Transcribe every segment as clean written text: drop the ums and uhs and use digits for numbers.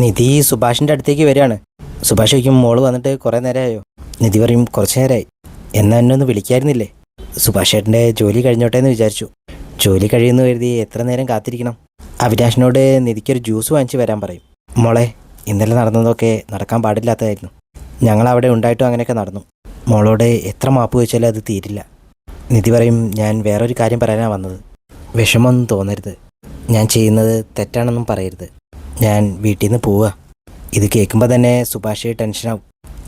നിധി സുഭാഷിൻ്റെ അടുത്തേക്ക് വരികയാണ്. സുഭാഷ് ചോദിക്കും, മോള് വന്നിട്ട് കുറേ നേരമായോ? നിധി പറയും, കുറച്ച് നേരമായി. എന്നാൽ എന്നെ ഒന്ന് വിളിക്കായിരുന്നില്ലേ? സുഭാഷ് ഏട്ടൻ്റെ ജോലി കഴിഞ്ഞോട്ടെ എന്ന് വിചാരിച്ചു. ജോലി കഴിയുമെന്ന് കരുതി എത്ര നേരം കാത്തിരിക്കണം? അവിനാഷിനോട് നിധിക്കൊരു ജ്യൂസ് വാങ്ങിച്ച് വരാൻ പറയും. മോളെ, ഇന്നലെ നടന്നതൊക്കെ നടക്കാൻ പാടില്ലാത്തതായിരുന്നു. ഞങ്ങളവിടെ ഉണ്ടായിട്ടും അങ്ങനെയൊക്കെ നടന്നു. മോളോട് എത്ര മാപ്പ് ചോദിച്ചാലും അത് തീരില്ല. നിധി പറയും, ഞാൻ വേറൊരു കാര്യം പറയാനാണ് വന്നത്. വിഷമമൊന്നും തോന്നരുത്. ഞാൻ ചെയ്യുന്നത് തെറ്റാണെന്നും പറയരുത്. ഞാൻ വീട്ടിൽ നിന്ന് പോവുക. ഇത് കേൾക്കുമ്പോൾ തന്നെ സുഭാഷ് ടെൻഷനാവും.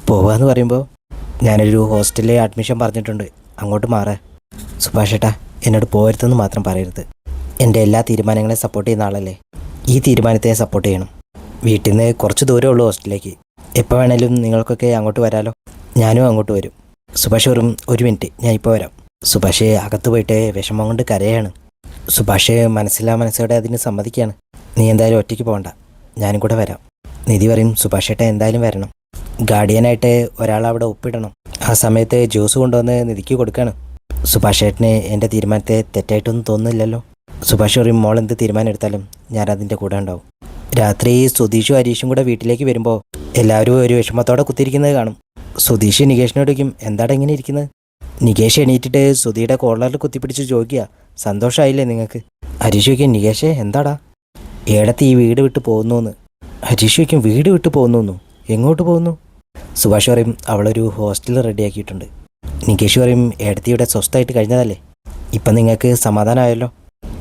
പോവുക എന്ന് പറയുമ്പോൾ, ഞാനൊരു ഹോസ്റ്റലിൽ അഡ്മിഷൻ പറഞ്ഞിട്ടുണ്ട്, അങ്ങോട്ട് മാറുക. സുഭാഷ് ഏട്ടാ, എന്നോട് പോകരുതെന്ന് മാത്രം പറയരുത്. എൻ്റെ എല്ലാ തീരുമാനങ്ങളെയും സപ്പോർട്ട് ചെയ്യുന്ന ആളല്ലേ. ഈ തീരുമാനത്തെ സപ്പോർട്ട് ചെയ്യണം. വീട്ടിൽ നിന്ന് കുറച്ച് ദൂരമേ ഉള്ളൂ ഹോസ്റ്റലിലേക്ക്. എപ്പോൾ വേണേലും നിങ്ങൾക്കൊക്കെ അങ്ങോട്ട് വരാമല്ലോ. ഞാനും അങ്ങോട്ട് വരും. സുഭാഷ് വെറും ഒരു മിനിറ്റ്, ഞാൻ ഇപ്പോൾ വരാം. സുഭാഷ് അകത്ത് പോയിട്ട് വിഷമം കൊണ്ട് കരയാണ്. സുഭാഷ് മനസ്സോടെ അതിന് സമ്മതിക്കുകയാണ്. നീ എന്തായാലും ഒറ്റയ്ക്ക് പോകണ്ട, ഞാനും കൂടെ വരാം. നിധി പറയും, സുഭാഷ് ഏട്ടൻ എന്തായാലും വരണം. ഗാർഡിയനായിട്ട് ഒരാളവിടെ ഒപ്പിടണം. ആ സമയത്ത് ജ്യൂസ് കൊണ്ടുവന്ന് നിധിക്ക് കൊടുക്കുകയാണ്. സുഭാഷ് ഏട്ടന് എൻ്റെ തീരുമാനത്തെ തെറ്റായിട്ടൊന്നും തോന്നുന്നില്ലല്ലോ? സുഭാഷ് പറയും, മോൾ എന്ത് തീരുമാനം എടുത്താലും ഞാൻ അതിൻ്റെ കൂടെ ഉണ്ടാവും. രാത്രി സുധീഷും ഹരീഷും കൂടെ വീട്ടിലേക്ക് വരുമ്പോൾ എല്ലാവരും ഒരു വിഷമത്തോടെ കുത്തിയിരിക്കുന്നത് കാണും. സുധീഷ് നികേഷിനോട് ചോദിക്കും, എന്താണ് ഇങ്ങനെ ഇരിക്കുന്നത്? നികേഷ് എണീറ്റിട്ട് സുധിയുടെ കോളറിൽ കുത്തിപ്പിടിച്ച് ചോദിക്കുക, സന്തോഷമായില്ലേ നിങ്ങൾക്ക്? ഹരീഷ് ചോദിക്കും, നികേഷേ എന്താടാ? ഏടത്ത് ഈ വീട് വിട്ട് പോകുന്നു. ഹരീഷ് ചോദിക്കും, വീട് വിട്ട് പോകുന്നു? എങ്ങോട്ട് പോകുന്നു? സുഭാഷ് പറയും, അവളൊരു ഹോസ്റ്റൽ റെഡിയാക്കിയിട്ടുണ്ട്. നികേഷ് പറയും, ഏടത്തിയുടെ സ്വസ്ഥമായിട്ട് കഴിഞ്ഞതല്ലേ, ഇപ്പം നിങ്ങൾക്ക് സമാധാനമായല്ലോ?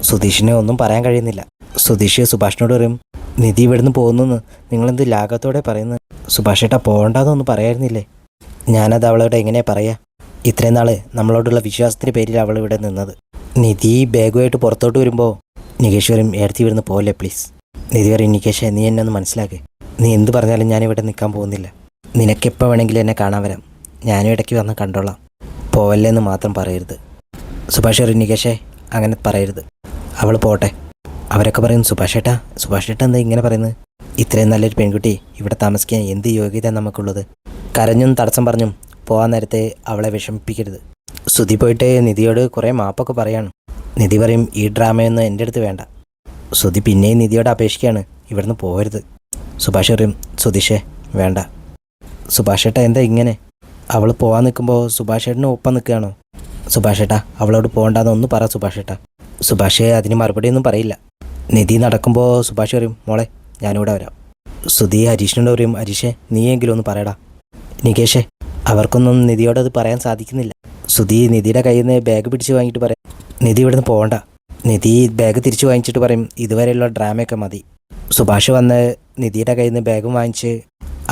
സുധീഷിനെ ഒന്നും പറയാൻ കഴിയുന്നില്ല. സുധീഷ് സുഭാഷിനോട് പറയും, നിധി ഇവിടുന്ന് പോകുന്നു നിങ്ങളെന്ത് ലാഘവത്തോടെ പറയുന്നത്? സുഭാഷ് ഏട്ടാ, പോകണ്ടെന്നൊന്നും പറയായിരുന്നില്ലേ? ഞാനത് അവളോട് എങ്ങനെയാണ് പറയുക? ഇത്രയും നാൾ നമ്മളോടുള്ള വിശ്വാസത്തിൻ്റെ പേരിൽ അവൾ ഇവിടെ നിന്നത്. നിധി ബാഗുമായിട്ട് പുറത്തോട്ട് വരുമ്പോൾ നികേഷ് പറയും, ഏടത്തി ഇവിടുന്ന് പോകല്ലേ പ്ലീസ്. നിധി പറയും, നികേഷ് നീ എന്നെ ഒന്ന് മനസ്സിലാക്ക്. നീ എന്ത് പറഞ്ഞാലും ഞാനിവിടെ നിൽക്കാൻ പോകുന്നില്ല. നിനക്കെപ്പോൾ വേണമെങ്കിലും എന്നെ കാണാൻ വരാം. ഞാനും ഇടയ്ക്ക് വന്ന് കണ്ടോളാം. പോവല്ലേ എന്ന് മാത്രം പറയരുത്. സുഭാഷ് പറയും, നികേഷേ അങ്ങനെ പറയരുത്, അവൾ പോട്ടെ. അവരൊക്കെ പറയും, സുഭാഷ് ഏട്ടാ എന്താ ഇങ്ങനെ പറയുന്നത്? ഇത്രയും നല്ലൊരു പെൺകുട്ടി ഇവിടെ താമസിക്കാൻ എന്ത് യോഗ്യത നമുക്കുള്ളത്? കരഞ്ഞും തടസ്സം പറഞ്ഞും പോകാൻ നേരത്തെ അവളെ വിഷമിപ്പിക്കരുത്. സുധി പോയിട്ട് നിധിയോട് കുറേ മാപ്പൊക്കെ പറയാണ്. നിധി പറയും, ഈ ഡ്രാമയൊന്നും എൻ്റെ അടുത്ത് വേണ്ട. സുധി പിന്നെയും നിധിയോട് അപേക്ഷിക്കുകയാണ്, ഇവിടുന്ന് പോകരുത്. സുഭാഷ് പറയും, സുധീഷേ വേണ്ട. സുഭാഷ് ഏട്ടാ എന്താ ഇങ്ങനെ? അവൾ പോകാൻ നിൽക്കുമ്പോൾ സുഭാഷ് ഏട്ടന് ഒപ്പം നിൽക്കുകയാണോ? സുഭാഷ് ഏട്ടാ അവളോട് പോകണ്ടെന്ന് ഒന്ന് പറ സുഭാഷ് ഏട്ടാ. സുഭാഷ് അതിന് മറുപടിയൊന്നും പറയില്ല. നിധി നടക്കുമ്പോൾ സുഭാഷ് പറയും, മോളെ ഞാനിവിടെ വരാം. സുധി ഹരീഷിനോട് പറയും, ഹരീഷേ നീയെങ്കിലും ഒന്ന് പറയടാ. നികേഷേ അവർക്കൊന്നും നിധിയോടത് പറയാൻ സാധിക്കുന്നില്ല. സുധി നിധിയുടെ കയ്യിൽ നിന്ന് ബാഗ് പിടിച്ച് വാങ്ങിയിട്ട് പറയും, നിധി ഇവിടുന്ന് പോകണ്ട. നിധി ബാഗ് തിരിച്ചു വാങ്ങിച്ചിട്ട് പറയും, ഇതുവരെയുള്ള ഡ്രാമയൊക്കെ മതി. സുഭാഷ് വന്ന് നിധിയുടെ കയ്യിൽ നിന്ന് ബാഗും വാങ്ങിച്ച്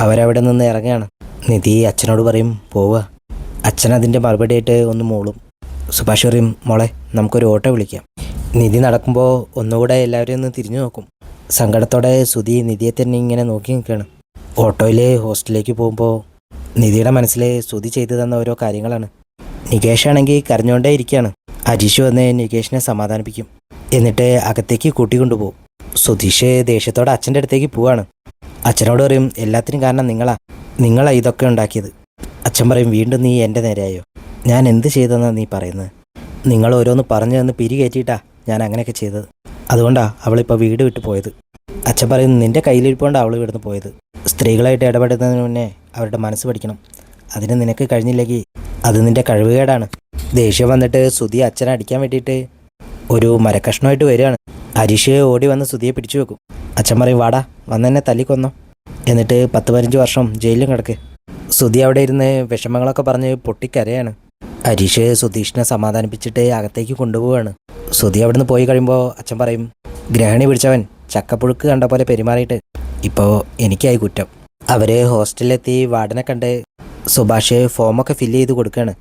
അവരവിടെ നിന്ന് ഇറങ്ങുകയാണ്. നിധി അച്ഛനോട് പറയും, പോവുക. അച്ഛൻ അതിൻ്റെ മറുപടിയായിട്ട് ഒന്ന് മൂളും. സുഭാഷ് പറയും, മോളെ നമുക്കൊരു ഓട്ടോ വിളിക്കാം. നിധി നടക്കുമ്പോൾ ഒന്നുകൂടെ എല്ലാവരെയും ഒന്ന് തിരിഞ്ഞു നോക്കും. സങ്കടത്തോടെ സുധി നിധിയെ തന്നെ ഇങ്ങനെ നോക്കി നിൽക്കുകയാണ്. ഓട്ടോയിൽ ഹോസ്റ്റലിലേക്ക് പോകുമ്പോൾ നിധിയുടെ മനസ്സിൽ സുധി ചെയ്തു തന്ന ഓരോ കാര്യങ്ങളാണ്. നികേഷാണെങ്കിൽ കരഞ്ഞുകൊണ്ടേ ഇരിക്കുകയാണ്. ഹരീഷ് വന്ന് നികേഷിനെ സമാധാനിപ്പിക്കും. എന്നിട്ട് അകത്തേക്ക് കൂട്ടിക്കൊണ്ടുപോകും. സുധീഷ് ദേഷ്യത്തോടെ അച്ഛൻ്റെ അടുത്തേക്ക് പോവാണ്. അച്ഛനോട് പറയും, എല്ലാത്തിനും കാരണം നിങ്ങളാ ഇതൊക്കെ ഉണ്ടാക്കിയത്. അച്ഛൻ പറയും, വീണ്ടും നീ എൻ്റെ നേരെയായോ? ഞാൻ എന്ത് ചെയ്തെന്നാണ് നീ പറയുന്നത്? നിങ്ങൾ ഓരോന്ന് പറഞ്ഞു തന്ന് പിരി കയറ്റിയിട്ടാ ഞാൻ അങ്ങനെയൊക്കെ ചെയ്തത്. അതുകൊണ്ടാണ് അവളിപ്പോൾ വീട് വിട്ട് പോയത്. അച്ഛൻ പറയും, നിൻ്റെ കയ്യിലിരിപ്പോണ്ടാണ് അവൾ ഇവിടുന്ന് പോയത്. സ്ത്രീകളായിട്ട് ഇടപെടുന്നതിന് മുന്നേ അവരുടെ മനസ്സ് പഠിക്കണം. അതിന് നിനക്ക് കഴിഞ്ഞില്ലെങ്കിൽ അത് നിൻ്റെ കഴിവുകേടാണ്. ദേഷ്യം വന്നിട്ട് സുധി അച്ഛനെ അടിക്കാൻ വേണ്ടിയിട്ട് ഒരു മരക്കഷ്ണമായിട്ട് വരികയാണ്. ഹരീഷ് ഓടി വന്ന് സുധിയെ പിടിച്ചു വെക്കും. അച്ഛൻ പറയും, വാടാ വന്നെന്നെ തല്ലിക്കൊന്നോ, എന്നിട്ട് 10-15 വർഷം ജയിലിലും കിടക്ക്. സുധി അവിടെ ഇരുന്ന് വിഷമങ്ങളൊക്കെ പറഞ്ഞ് പൊട്ടിക്കരയാണ്. ഹരീഷ് സുധീഷിനെ സമാധാനിപ്പിച്ചിട്ട് അകത്തേക്ക് കൊണ്ടുപോവുകയാണ്. സുധി അവിടുന്ന് പോയി കഴിയുമ്പോൾ അച്ഛൻ പറയും, ഗ്രഹണി പിടിച്ചവൻ ചക്കപ്പുഴുക്ക് കണ്ട പോലെ പെരുമാറിയിട്ട് ഇപ്പോൾ എനിക്കായി കുറ്റം. അവർ ഹോസ്റ്റലിലെത്തി വാർഡനെ കണ്ട് സുഭാഷ് ഫോമൊക്കെ ഫില്ല് ചെയ്ത് കൊടുക്കുകയാണ്.